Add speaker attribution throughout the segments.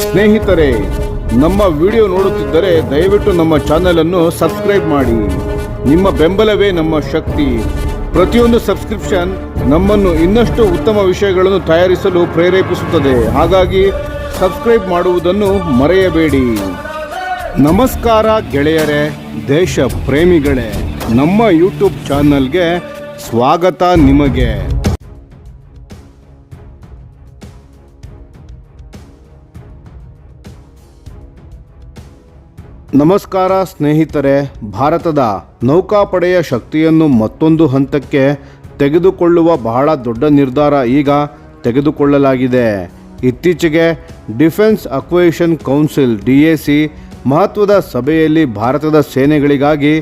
Speaker 1: ಸ್ನೇಹಿತರೆ, ನಮ್ಮ ವಿಡಿಯೋ ನೋಡುತ್ತಿದ್ದರೆ ದಯವಿಟ್ಟು ನಮ್ಮ ಚಾನೆಲ್ ಅನ್ನು ಸಬ್ಸ್ಕ್ರೈಬ್ ಮಾಡಿ. ನಿಮ್ಮ ಬೆಂಬಲವೇ ನಮ್ಮ ಶಕ್ತಿ. ಪ್ರತಿಯೊಂದು ಸಬ್ಸ್ಕ್ರಿಪ್ಷನ್ ನಮ್ಮನ್ನು ಇನ್ನಷ್ಟು ಉತ್ತಮ ವಿಷಯಗಳನ್ನು ತಯಾರಿಸಲು ಪ್ರೇರೇಪಿಸುತ್ತದೆ. ಹಾಗಾಗಿ ಸಬ್ಸ್ಕ್ರೈಬ್ ಮಾಡುವುದನ್ನು ಮರೆಯಬೇಡಿ. ನಮಸ್ಕಾರ ಗೆಳೆಯರೇ, ದೇಶ ಪ್ರೇಮಿಗಳೇ, ನಮ್ಮ ಯೂಟ್ಯೂಬ್ ಚಾನಲ್ಗೆ ಸ್ವಾಗತ ನಿಮಗೆ. ನಮಸ್ಕಾರ ಸ್ನೇಹಿತರೆ, ಭಾರತದ ನೌಕಾಪಡೆಯ ಶಕ್ತಿಯನ್ನು ಮತ್ತೊಂದು ಹಂತಕ್ಕೆ ತೆಗೆದುಕೊಳ್ಳುವ ಬಹಳ ದೊಡ್ಡ ನಿರ್ಧಾರ ಈಗ ತೆಗೆದುಕೊಳ್ಳಲಾಗಿದೆ. ಇತ್ತೀಚೆಗೆ ಡಿಫೆನ್ಸ್ ಅಕ್ವಿಸಿಷನ್ ಕೌನ್ಸಿಲ್ DAC ಮಹತ್ವದ ಸಭೆಯಲ್ಲಿ ಭಾರತದ ಸೇನೆಗಳಿಗಾಗಿ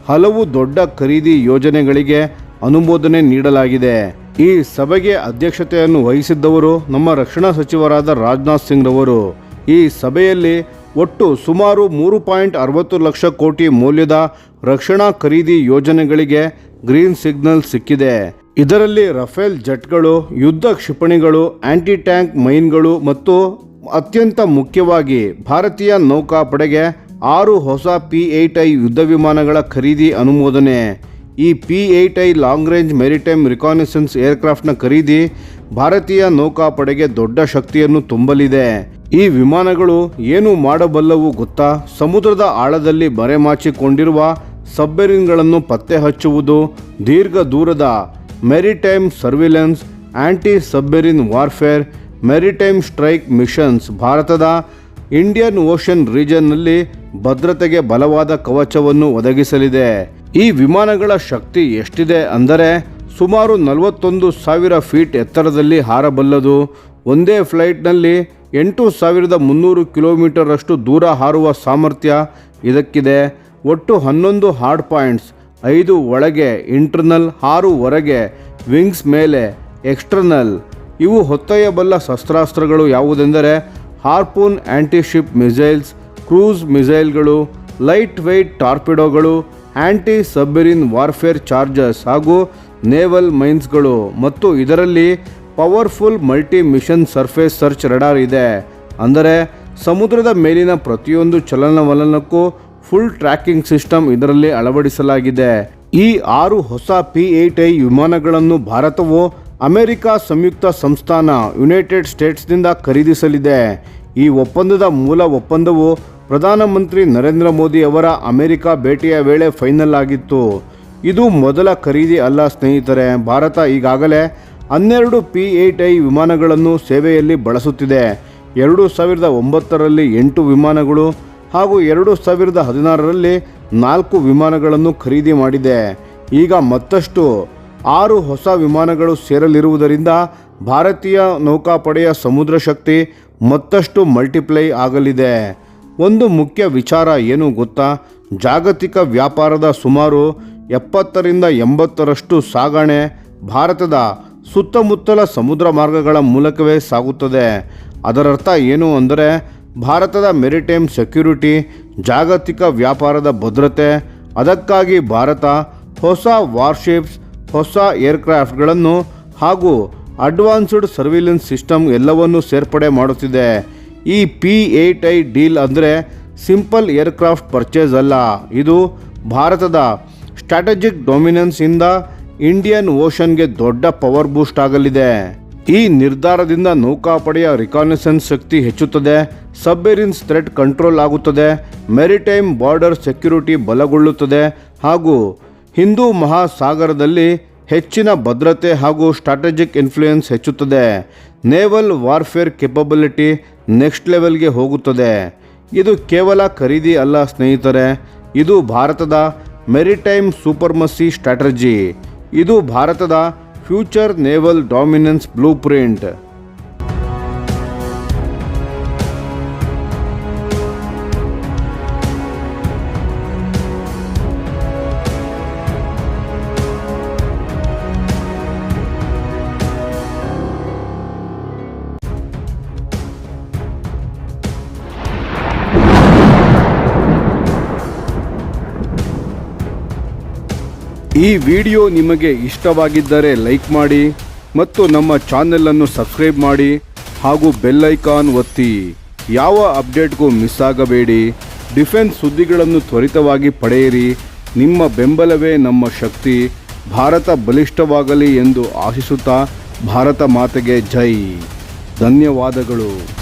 Speaker 1: ಹಲವು ದೊಡ್ಡ ಖರೀದಿ ಯೋಜನೆಗಳಿಗೆ ಅನುಮೋದನೆ ನೀಡಲಾಗಿದೆ. ಈ ಸಭೆಗೆ ಅಧ್ಯಕ್ಷತೆಯನ್ನು ವಹಿಸಿದ್ದವರು ನಮ್ಮ ರಕ್ಷಣಾ ಸಚಿವರಾದ ರಾಜನಾಥ್ ಸಿಂಗ್ ರವರು. ಈ ಸಭೆಯಲ್ಲಿ ಒಟ್ಟು ಸುಮಾರು 3.60 ಲಕ್ಷ ಕೋಟಿ ಮೌಲ್ಯದ ರಕ್ಷಣಾ ಖರೀದಿ ಯೋಜನೆಗಳಿಗೆ ಗ್ರೀನ್ ಸಿಗ್ನಲ್ ಸಿಕ್ಕಿದೆ. ಇದರಲ್ಲಿ ರಫೇಲ್ ಜೆಟ್ಗಳು, ಯುದ್ಧ ಕ್ಷಿಪಣಿಗಳು, ಆಂಟಿ ಟ್ಯಾಂಕ್ ಮೈನ್ಗಳು ಮತ್ತು ಅತ್ಯಂತ ಮುಖ್ಯವಾಗಿ ಭಾರತೀಯ ನೌಕಾಪಡೆಗೆ 6 ಹೊಸ P-8I ಯುದ್ಧ ವಿಮಾನಗಳ ಖರೀದಿ ಅನುಮೋದನೆ. ಈ P-8I ಲಾಂಗ್ ರೇಂಜ್ ಮೆರಿಟೈಮ್ ರಿಕಾನೆಸೆನ್ಸ್ ಏರ್ಕ್ರಾಫ್ಟ್ನ ಖರೀದಿ ಭಾರತೀಯ ನೌಕಾಪಡೆಗೆ ದೊಡ್ಡ ಶಕ್ತಿಯನ್ನು ತುಂಬಲಿದೆ. ಈ ವಿಮಾನಗಳು ಏನು ಮಾಡಬಲ್ಲವು ಗೊತ್ತಾ? ಸಮುದ್ರದ ಆಳದಲ್ಲಿ ಮರೆಮಾಚಿಕೊಂಡಿರುವ ಸಬ್ಮೆರಿನ್ಗಳನ್ನು ಪತ್ತೆ ಹಚ್ಚುವುದು, ದೀರ್ಘ ದೂರದ maritime surveillance, anti submarine warfare, maritime strike missions ಭಾರತದ ಇಂಡಿಯನ್ ಓಷನ್ ರೀಜನ್ನಲ್ಲಿ ಭದ್ರತೆಗೆ ಬಲವಾದ ಕವಚವನ್ನು ಒದಗಿಸಲಿದೆ. ಈ ವಿಮಾನಗಳ ಶಕ್ತಿ ಎಷ್ಟಿದೆ ಅಂದರೆ ಸುಮಾರು 41,000 ಫೀಟ್ ಎತ್ತರದಲ್ಲಿ ಹಾರಬಲ್ಲದು. ಒಂದೇ ಫ್ಲೈಟ್ನಲ್ಲಿ 8,300 ಕಿಲೋಮೀಟರ್ ಅಷ್ಟು ದೂರ ಹಾರುವ ಸಾಮರ್ಥ್ಯ ಇದಕ್ಕಿದೆ. ಒಟ್ಟು 11 ಹಾರ್ಡ್ ಪಾಯಿಂಟ್ಸ್, 5 ಒಳಗೆ ಇಂಟರ್ನಲ್, 6 ಹೊರಗೆ ವಿಂಗ್ಸ್ ಮೇಲೆ ಎಕ್ಸ್ಟರ್ನಲ್. ಇವು ಹೊತ್ತೊಯ್ಯಬಲ್ಲ ಶಸ್ತ್ರಾಸ್ತ್ರಗಳು ಯಾವುದೆಂದರೆ ಹಾರ್ಪೂನ್ ಆಂಟಿಶಿಪ್ ಮಿಸೈಲ್ಸ್, ಕ್ರೂಸ್ ಮಿಸೈಲ್ಗಳು, ಲೈಟ್ ವೆಯ್ಟ್ ಟಾರ್ಪಿಡೋಗಳು, ಆಂಟಿ ಸಬ್ಮೆರಿನ್ ವಾರ್ಫೇರ್ ಚಾರ್ಜರ್ಸ್ ಹಾಗೂ ನೇವಲ್ ಮೈನ್ಸ್ಗಳು. ಮತ್ತು ಇದರಲ್ಲಿ powerful multi mission surface search radar ಇದೆ. ಅಂದರೆ ಸಮುದ್ರದ ಮೇಲಿನ ಪ್ರತಿಯೊಂದು ಚಲನವಲನಕ್ಕೂ ಫುಲ್ ಟ್ರ್ಯಾಕಿಂಗ್ ಸಿಸ್ಟಮ್ ಇದರಲ್ಲಿ ಅಳವಡಿಸಲಾಗಿದೆ. ಈ 6 ಹೊಸ P-8I ವಿಮಾನಗಳನ್ನು ಭಾರತವು ಅಮೆರಿಕ ಸಂಯುಕ್ತ ಸಂಸ್ಥಾನ ಯುನೈಟೆಡ್ ಸ್ಟೇಟ್ಸ್ನಿಂದ ಖರೀದಿಸಲಿದೆ. ಈ ಒಪ್ಪಂದದ ಮೂಲ ಒಪ್ಪಂದವು ಪ್ರಧಾನಮಂತ್ರಿ ನರೇಂದ್ರ ಮೋದಿ ಅವರ ಅಮೆರಿಕ ಭೇಟಿಯ ವೇಳೆ ಫೈನಲ್ ಆಗಿತ್ತು. ಇದು ಮೊದಲ ಖರೀದಿ ಅಲ್ಲ ಸ್ನೇಹಿತರೆ. ಭಾರತ ಈಗಾಗಲೇ 12 P-8I ವಿಮಾನಗಳನ್ನು ಸೇವೆಯಲ್ಲಿ ಬಳಸುತ್ತಿದೆ. 2009ರಲ್ಲಿ 8 ವಿಮಾನಗಳು ಹಾಗೂ 2016ರಲ್ಲಿ 4 ವಿಮಾನಗಳನ್ನು ಖರೀದಿ ಮಾಡಿದೆ. ಈಗ ಮತ್ತಷ್ಟು 6 ಹೊಸ ವಿಮಾನಗಳು ಸೇರಲಿರುವುದರಿಂದ ಭಾರತೀಯ ನೌಕಾಪಡೆಯ ಸಮುದ್ರ ಶಕ್ತಿ ಮತ್ತಷ್ಟು ಮಲ್ಟಿಪ್ಲೈ ಆಗಲಿದೆ. ಒಂದು ಮುಖ್ಯ ವಿಚಾರ ಏನು ಗೊತ್ತಾ? ಜಾಗತಿಕ ವ್ಯಾಪಾರದ ಸುಮಾರು 70ರಿಂದ 80ರಷ್ಟು ಸಾಗಣೆ ಭಾರತದ ಸುತ್ತಮುತ್ತಲ ಸಮುದ್ರ ಮಾರ್ಗಗಳ ಮೂಲಕವೇ ಸಾಗುತ್ತದೆ. ಅದರರ್ಥ ಏನು ಅಂದರೆ ಭಾರತದ ಮೆರಿಟೈಮ್ ಸೆಕ್ಯೂರಿಟಿ, ಜಾಗತಿಕ ವ್ಯಾಪಾರದ ಭದ್ರತೆ. ಅದಕ್ಕಾಗಿ ಭಾರತ ಹೊಸ ವಾರ್ಶಿಪ್ಸ್, ಹೊಸ ಏರ್ಕ್ರಾಫ್ಟ್ಗಳನ್ನು ಹಾಗೂ ಅಡ್ವಾನ್ಸ್ಡ್ ಸರ್ವಿಲೆನ್ಸ್ ಸಿಸ್ಟಮ್ ಎಲ್ಲವನ್ನೂ ಸೇರ್ಪಡೆ ಮಾಡುತ್ತಿದೆ. ಈ P-8I ಡೀಲ್ ಅಂದರೆ ಸಿಂಪಲ್ ಏರ್ಕ್ರಾಫ್ಟ್ ಪರ್ಚೇಸ್ ಅಲ್ಲ. ಇದು ಭಾರತದ ಸ್ಟ್ರಾಟಜಿಕ್ ಡೊಮಿನೆನ್ಸ್ ಇಂದ ಇಂಡಿಯನ್ ಓಷನ್ಗೆ ದೊಡ್ಡ ಪವರ್ ಬೂಸ್ಟ್ ಆಗಲಿದೆ. ಈ ನಿರ್ಧಾರದಿಂದ ನೌಕಾಪಡೆಯ ರಿಕಾನೆಸೆನ್ಸ್ ಶಕ್ತಿ ಹೆಚ್ಚುತ್ತದೆ, ಸಬ್ಮೆರಿನ್ಸ್ ಥ್ರೆಟ್ ಕಂಟ್ರೋಲ್ ಆಗುತ್ತದೆ, ಮೆರಿಟೈಮ್ ಬಾರ್ಡರ್ ಸೆಕ್ಯೂರಿಟಿ ಬಲಗೊಳ್ಳುತ್ತದೆ ಹಾಗೂ ಹಿಂದೂ ಮಹಾಸಾಗರದಲ್ಲಿ ಹೆಚ್ಚಿನ ಭದ್ರತೆ ಹಾಗೂ ಸ್ಟ್ರಾಟಜಿಕ್ ಇನ್ಫ್ಲೂಯೆನ್ಸ್ ಹೆಚ್ಚುತ್ತದೆ. ನೇವಲ್ ವಾರ್ಫೇರ್ ಕೆಪಬಿಲಿಟಿ ನೆಕ್ಸ್ಟ್ ಲೆವೆಲ್ಗೆ ಹೋಗುತ್ತದೆ. ಇದು ಕೇವಲ ಖರೀದಿ ಅಲ್ಲ ಸ್ನೇಹಿತರೆ, ಇದು ಭಾರತದ ಮೆರಿಟೈಮ್ ಸೂಪರ್ಮಸಿ ಸ್ಟ್ರಾಟಜಿ. ಇದು ಭಾರತದ future naval dominance blue print. ಈ ವಿಡಿಯೋ ನಿಮಗೆ ಇಷ್ಟವಾಗಿದ್ದರೆ ಲೈಕ್ ಮಾಡಿ ಮತ್ತು ನಮ್ಮ ಚಾನೆಲ್ ಅನ್ನು ಸಬ್ಸ್ಕ್ರೈಬ್ ಮಾಡಿ ಹಾಗೂ ಬೆಲ್ ಐಕಾನ್ ಒತ್ತಿ. ಯಾವ ಅಪ್ಡೇಟ್ಗೂ ಮಿಸ್ ಆಗಬೇಡಿ. ಡಿಫೆನ್ಸ್ ಸುದ್ದಿಗಳನ್ನು ತ್ವರಿತವಾಗಿ ಪಡೆಯಿರಿ. ನಿಮ್ಮ ಬೆಂಬಲವೇ ನಮ್ಮ ಶಕ್ತಿ. ಭಾರತ ಬಲಿಷ್ಠವಾಗಲಿ ಎಂದು ಆಶಿಸುತ್ತಾ ಭಾರತ ಮಾತೆಗೆ ಜೈ. ಧನ್ಯವಾದಗಳು.